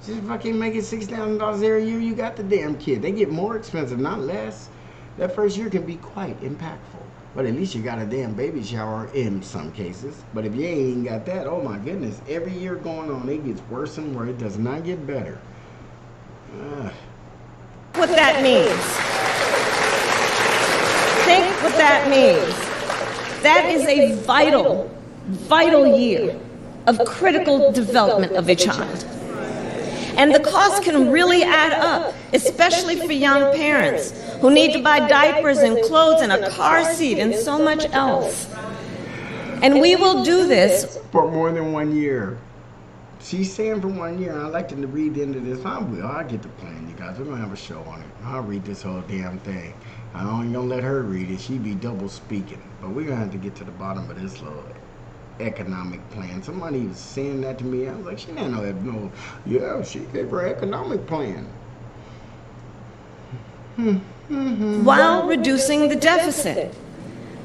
Just fucking make it $6,000 every year. You got the damn kid. They get more expensive, not less. That first year can be quite impactful. But at least you got a damn baby shower in some cases. But if you ain't even got that, oh my goodness, every year going on, it gets worse and worse. It does not get better. What that means. Think what that means. That is a vital, vital year of critical development of a child. And the cost can really add up, especially for young parents who need to buy diapers and clothes and a car seat and so much else. And we will do this for more than 1 year. She's saying for 1 year. I'd like to read into this. I get the plan, you guys. We're going to have a show on it. I'll read this whole damn thing. I ain't going to let her read it. She be double speaking. But we're going to have to get to the bottom of this little economic plan. Somebody was saying that to me. I was like, she didn't know that. No, yeah, she gave her economic plan. While reducing the deficit.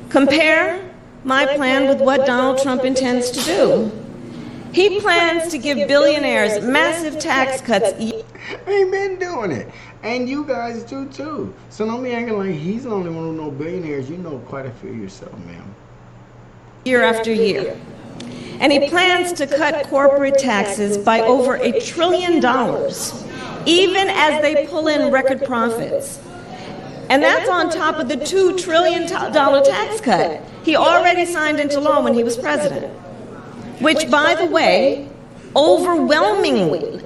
Compare my plan with what Donald Trump intends to do. He plans to give billionaires massive tax cuts. Ain't been doing it. And you guys do too. So don't be acting like he's the only one who knows billionaires. You know quite a few yourself, ma'am. Year after year. And he plans to cut corporate taxes by over $1 trillion, even as they pull in record profits. And that's on top of the $2 trillion tax cut he already signed into law when he was president. Which, by the way, overwhelmingly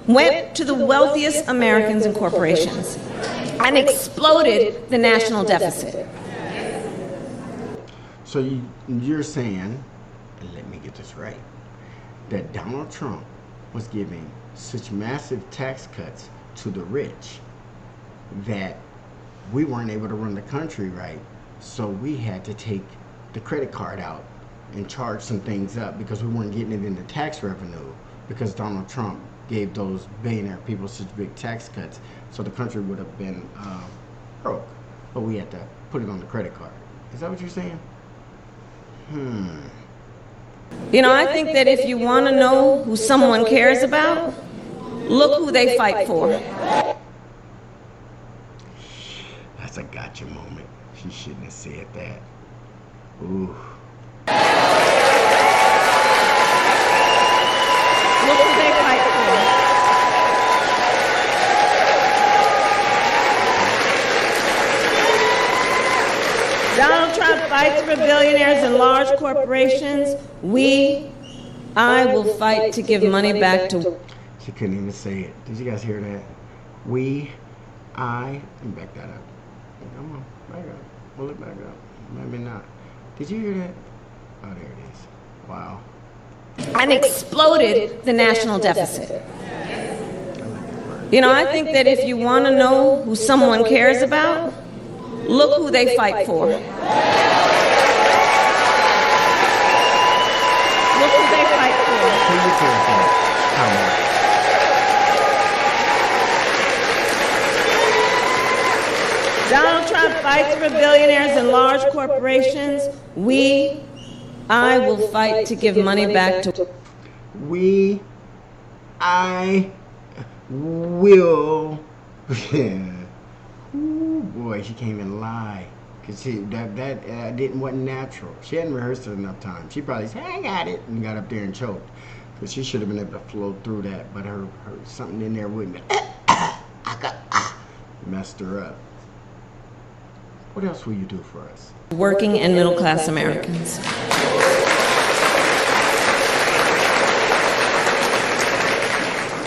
went to the wealthiest Americans and corporations and exploded the national deficit. So you're saying, and let me get this right, that Donald Trump was giving such massive tax cuts to the rich that we weren't able to run the country right, so we had to take the credit card out and charge some things up because we weren't getting it in the tax revenue because Donald Trump gave those billionaire people such big tax cuts, so the country would have been broke, but we had to put it on the credit card. Is that what you're saying? You know, I think that if you want to know who someone cares about, look who they fight for. That's a gotcha moment. She shouldn't have said that. Ooh. Look who they fight for. Donald Trump fights for billionaires and large corporations. I will fight to give money back to... She couldn't even say it. Did you guys hear that? Let me back that up. Come on, back up. Pull it back up. Maybe not. Did you hear that? Oh, there it is. Wow. And exploded the national deficit. You know, I think that if you want to know who someone cares about, look who they fight for. Look who they fight for. Who you care for? How much? Donald Trump fights for billionaires and large corporations. I will fight to give money back to... I will. Yeah. Ooh, boy, she came in lie. Cause wasn't natural. She hadn't rehearsed it enough time. She probably said, "I got it," and got up there and choked. Cause she should have been able to flow through that, but her something in there wouldn't. Messed her up. What else will you do for us? Working and middle class Americans.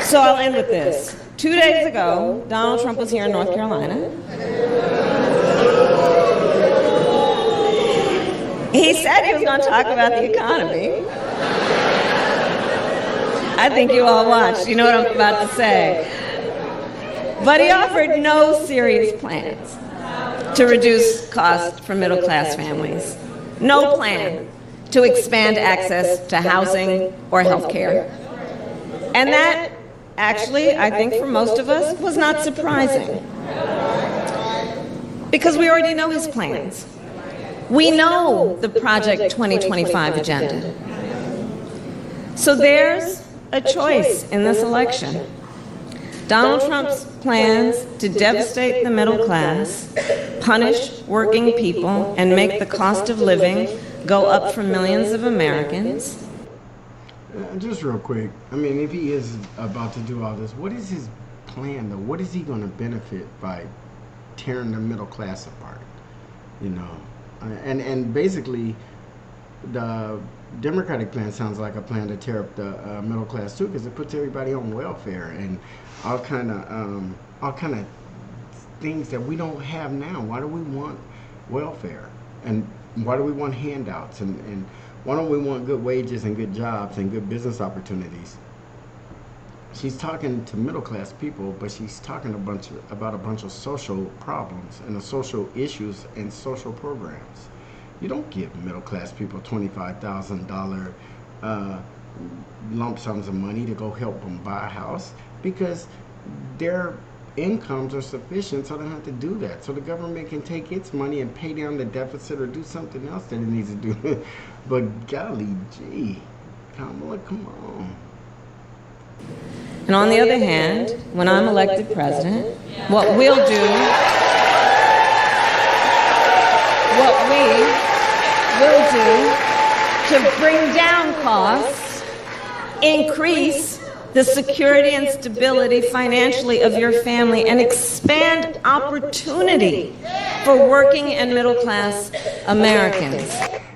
So I'll end with this. 2 days ago, Donald Trump was here in North Carolina. He said he was going to talk about the economy. I think you all watched. You know what I'm about to say. But he offered no serious plans to reduce costs for middle-class families. No plan to expand access to housing or health care. And that, actually, I think for most of us, was not surprising. Because we already know his plans. We know the Project 2025 agenda. So there's a choice in this election. Donald Trump's plans to devastate the middle class, punish working people, and make the cost of living go up for millions of Americans. Just real quick, I mean, if he is about to do all this, what is his plan, though? What is he going to benefit by tearing the middle class apart? You know, and basically, the Democratic plan sounds like a plan to tear up the middle class too, because it puts everybody on welfare and all kind of things that we don't have now. Why do we want welfare? And why do we want handouts? And why don't we want good wages and good jobs and good business opportunities? She's talking to middle class people, but she's talking about a bunch of social problems and the social issues and social programs. You don't give middle class people $25,000 lump sums of money to go help them buy a house, because their incomes are sufficient so they don't have to do that. So the government can take its money and pay down the deficit or do something else that it needs to do. But golly gee, Kamala, come on. And on the other hand, when I'm elected president, what we will do to bring down costs, increase the security and stability financially of your family, and expand opportunity for working and middle class Americans.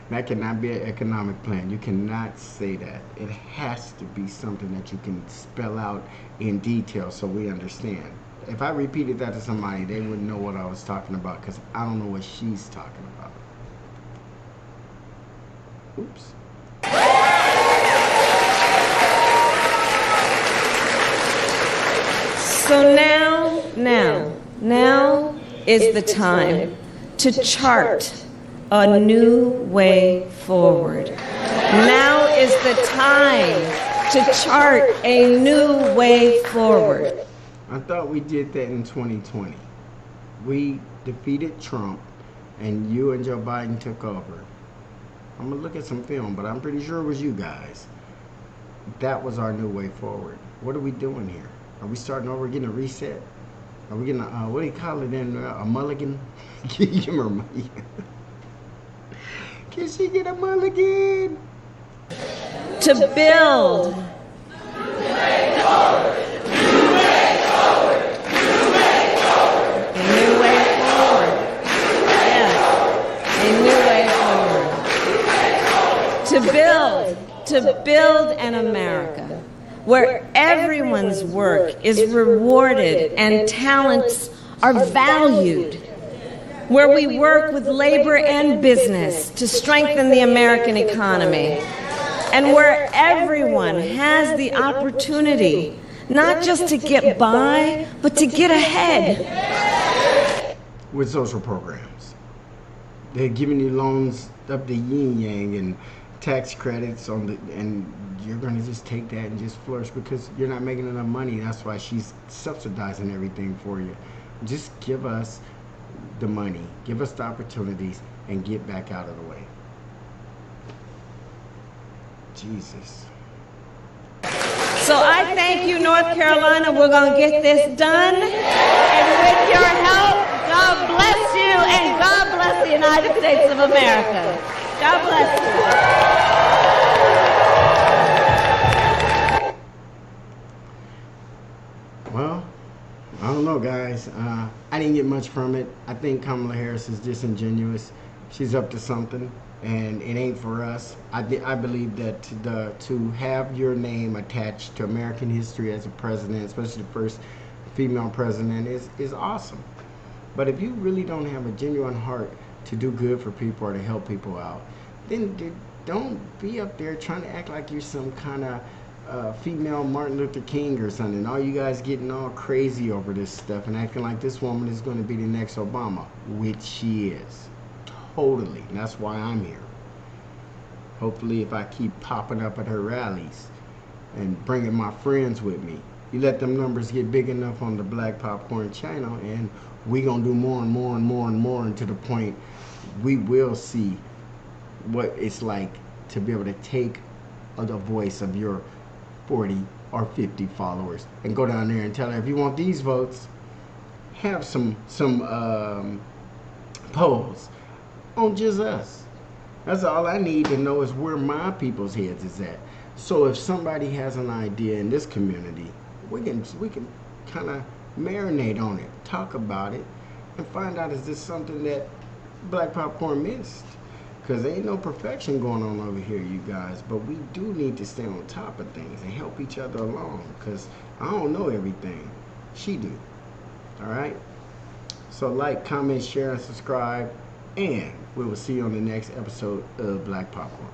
That cannot be an economic plan. You cannot say that. It has to be something that you can spell out in detail so we understand. If I repeated that to somebody, they wouldn't know what I was talking about, because I don't know what she's talking about. Oops. So now is the time to chart a new way forward. Now is the time to chart a new way forward. I thought we did that in 2020. We defeated Trump, and you and Joe Biden took over. I'm gonna look at some film, but I'm pretty sure it was you guys. That was our new way forward. What are we doing here? Are we starting over, getting a reset? Are we getting a, what do you call it in a mulligan? Give her money. Can she get a mulligan? To build. To build an America where everyone's work is rewarded and talents are valued, where we work with labor and business to strengthen the American economy, and where everyone has the opportunity not just to get by, but to get ahead. With social programs. They're giving you loans up the yin-yang and tax credits on the, and you're going to just take that and just flourish because you're not making enough money. That's why she's subsidizing everything for you. Just give us the money, give us the opportunities, and get back out of the way. Jesus. So I thank you, North Carolina. We're going to get this done. And with your help, God bless you and God bless the United States of America. God bless you. Well, I don't know, guys. I didn't get much from it. I think Kamala Harris is disingenuous. She's up to something, and it ain't for us. I believe that to have your name attached to American history as a president, especially the first female president, is awesome. But if you really don't have a genuine heart to do good for people or to help people out, then don't be up there trying to act like you're some kind of female Martin Luther King or something. All you guys getting all crazy over this stuff and acting like this woman is going to be the next Obama, which she is. Totally. And that's why I'm here. Hopefully, if I keep popping up at her rallies and bringing my friends with me, you let them numbers get big enough on the Black Popcorn channel, and we gonna do more and more and more and more, and to the point we will see what it's like to be able to take the voice of your 40 or 50 followers and go down there and tell her, if you want these votes, have some polls on just us. That's all I need to know, is where my people's heads is at. So if somebody has an idea in this community, we can kind of marinate on it, talk about it, and find out, is this something that Black Popcorn missed? Because there ain't no perfection going on over here, you guys. But we do need to stay on top of things and help each other along. Because I don't know everything. She do. Alright? So like, comment, share, and subscribe. And we will see you on the next episode of Black Popcorn.